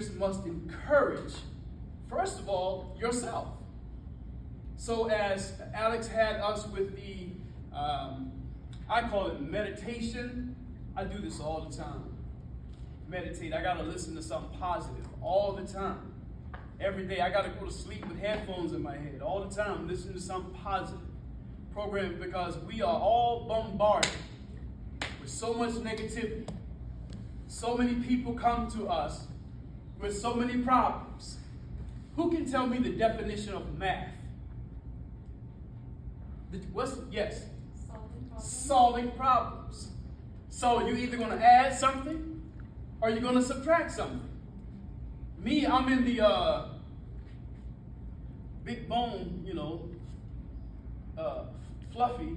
leaders must encourage, first of all, yourself. So as Alex had us with the, I call it meditation. I do this all the time. Meditate. I got to listen to something positive all the time. Every day I got to go to sleep with headphones in my head all the time, listening to something positive. Program, because we are all bombarded with so much negativity. So many people come to us with so many problems. Who can tell me the definition of math? Yes? Solving problems. So you're either going to add something or you're going to subtract something. Me, I'm in the big bone, fluffy.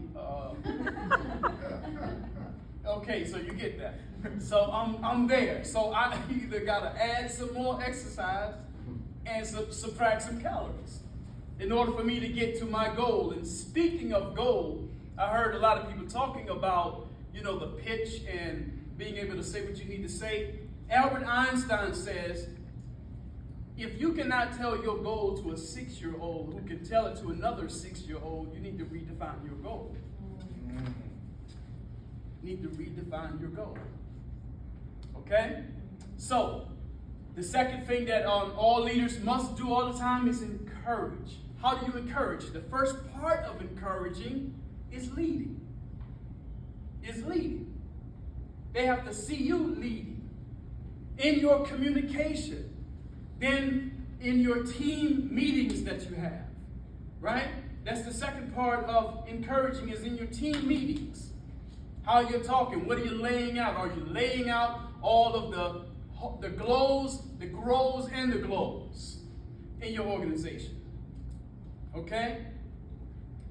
Okay, so you get that. So I'm there. So I either got to add some more exercise and subtract some calories in order for me to get to my goal. And speaking of goal, I heard a lot of people talking about, the pitch and being able to say what you need to say. Albert Einstein says, if you cannot tell your goal to a 6-year-old who can tell it to another 6-year-old, you need to redefine your goal. You need to redefine your goal. Okay? So, the second thing that all leaders must do all the time is encourage. How do you encourage? The first part of encouraging is leading. They have to see you leading in your communication, then in your team meetings that you have, right? That's the second part of encouraging, is in your team meetings. How you're talking, what are you laying out? Are you laying out all of the glows, the grows, and the glows in your organization? Okay?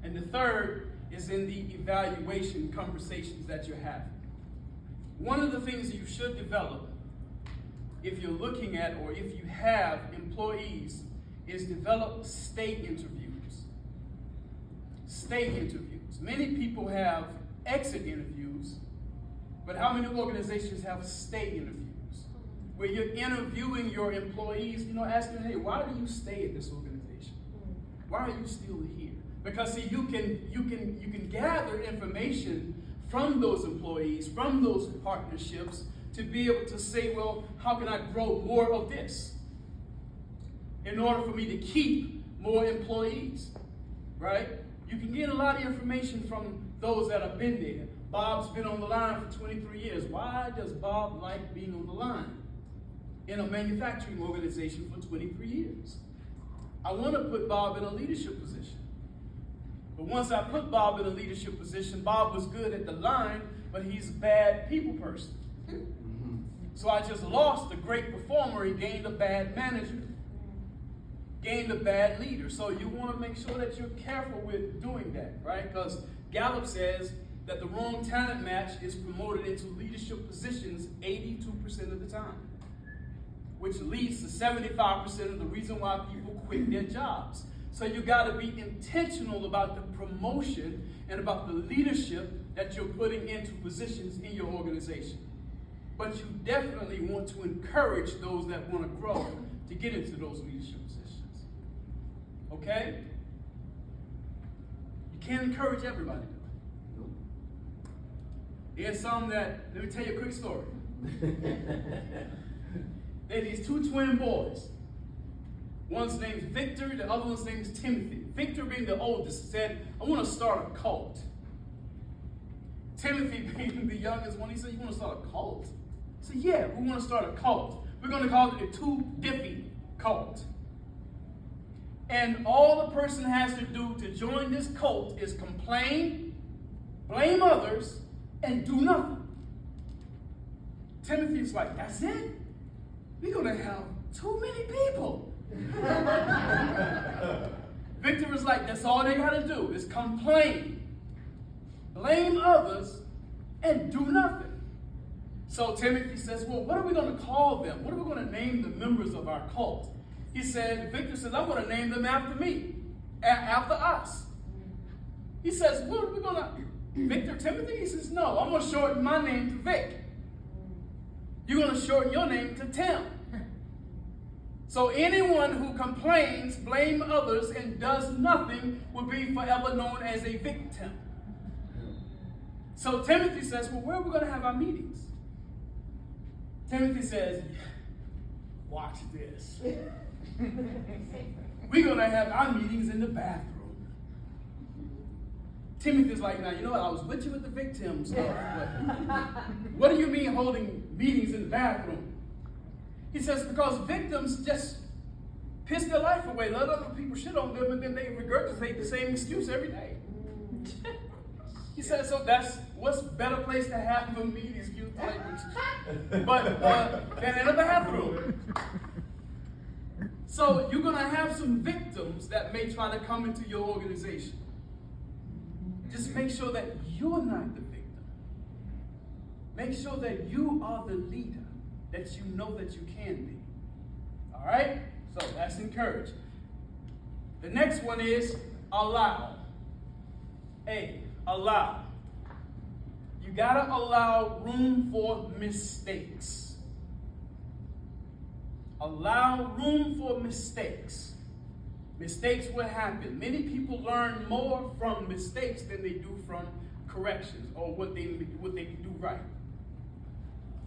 And the third is in the evaluation conversations that you're having. One of the things you should develop, if you're looking at or if you have employees, is develop stay interviews. Stay interviews. Many people have exit interviews, but how many organizations have stay interviews? Where you're interviewing your employees, asking, hey, why do you stay at this organization? Why are you still here? Because see, you can gather information from those employees, from those partnerships, to be able to say, well, how can I grow more of this? In order for me to keep more employees, right? You can get a lot of information from those that have been there. Bob's been on the line for 23 years. Why does Bob like being on the line in a manufacturing organization for 23 years? I want to put Bob in a leadership position. But once I put Bob in a leadership position, Bob was good at the line, but he's a bad people person. So I just lost a great performer. He gained a bad manager, gained a bad leader. So you want to make sure that you're careful with doing that, right? Because Gallup says that the wrong talent match is promoted into leadership positions 82% of the time, which leads to 75% of the reason why people quit their jobs. So you got to be intentional about the promotion and about the leadership that you're putting into positions in your organization. But you definitely want to encourage those that want to grow to get into those leadership positions. Okay? You can't encourage everybody. There's some that, let me tell you a quick story. There are these two twin boys. One's named Victor, the other one's named Timothy. Victor, being the oldest, said, I want to start a cult. Timothy, being the youngest one, he said, you want to start a cult? I said, yeah, we want to start a cult. We're going to call it the Two Diffie Cult. And all the person has to do to join this cult is complain, blame others, and do nothing. Timothy's like, that's it? We're going to have too many people. Victor was like, that's all they got to do is complain, blame others, and do nothing. So Timothy says, well, what are we going to call them? What are we going to name the members of our cult? Victor says, I'm going to name them after me, after us. He says, what are we going to, Victor, Timothy? He says, no, I'm going to shorten my name to Vic. You're going to shorten your name to Tim. So anyone who complains, blames others, and does nothing will be forever known as a victim. So Timothy says, well, where are we going to have our meetings? Timothy says, watch this. We're going to have our meetings in the bathroom. Timothy's like, now, you know what? I was with you with the victim stuff, but what do you mean holding meetings in the bathroom? He says, because victims just piss their life away, let other people shit on them, and then they regurgitate the same excuse every day. He says, so that's what's better place to have them meet, excuse the language, but than in a bathroom. So you're going to have some victims that may try to come into your organization. Just make sure that you're not the victim. Make sure that you are the leader that you know that you can be. All right? So that's encouraged. The next one is allow. Allow. You gotta allow room for mistakes. Allow room for mistakes. Mistakes will happen. Many people learn more from mistakes than they do from corrections or what they do right.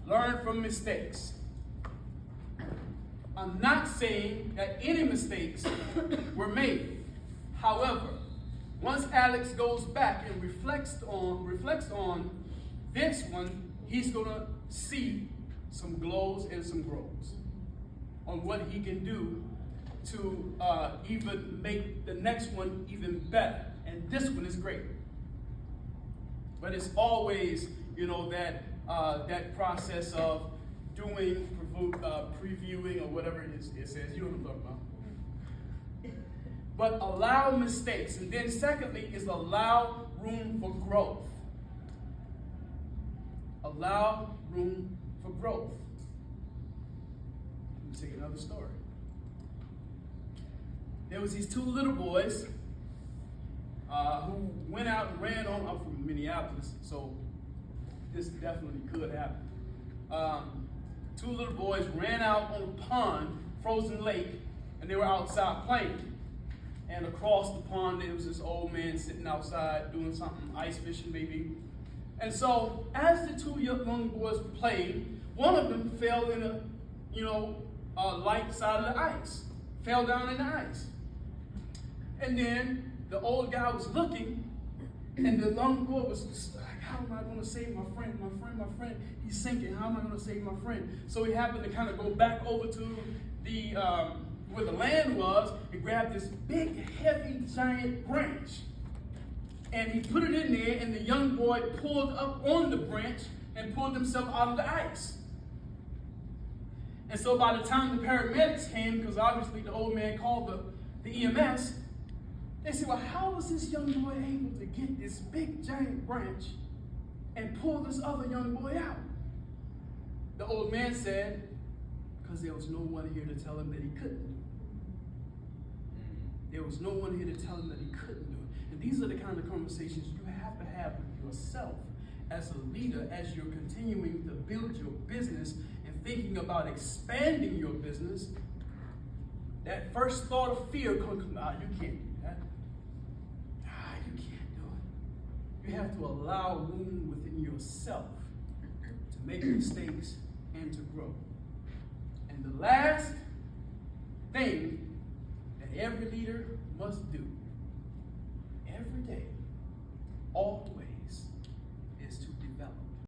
Learn from mistakes. I'm not saying that any mistakes were made. However, once Alex goes back and reflects on this one, he's going to see some glows and some grows on what he can do to even make the next one even better. And this one is great. But it's always, that process of doing, previewing, or whatever it says. You know what I'm talking about. But allow mistakes. And then secondly is allow room for growth. Allow room for growth. Let me tell you another story. There was these two little boys who went out and ran on. I'm from Minneapolis, so this definitely could happen. Two little boys ran out on a pond, frozen lake, and they were outside playing. And across the pond, there was this old man sitting outside doing something, ice fishing maybe. And so, as the two young boys played, one of them fell in a light side of the ice, fell down in the ice. And then the old guy was looking, and the young boy was just like, how am I going to save my friend? My friend, he's sinking. How am I going to save my friend? So he happened to kind of go back over to the where the land was and grabbed this big, heavy, giant branch. And he put it in there, and the young boy pulled up on the branch and pulled himself out of the ice. And so by the time the paramedics came, because obviously the old man called the EMS, they said, well, how was this young boy able to get this big, giant branch and pull this other young boy out? The old man said, because there was no one here to tell him that he couldn't do it. There was no one here to tell him that he couldn't do it. And these are the kind of conversations you have to have with yourself as a leader, as you're continuing to build your business and thinking about expanding your business. That first thought of fear comes, you can't do that. You can't do it. You have to allow room within yourself to make mistakes and to grow. And the last thing that every leader must do every day, always, is to develop.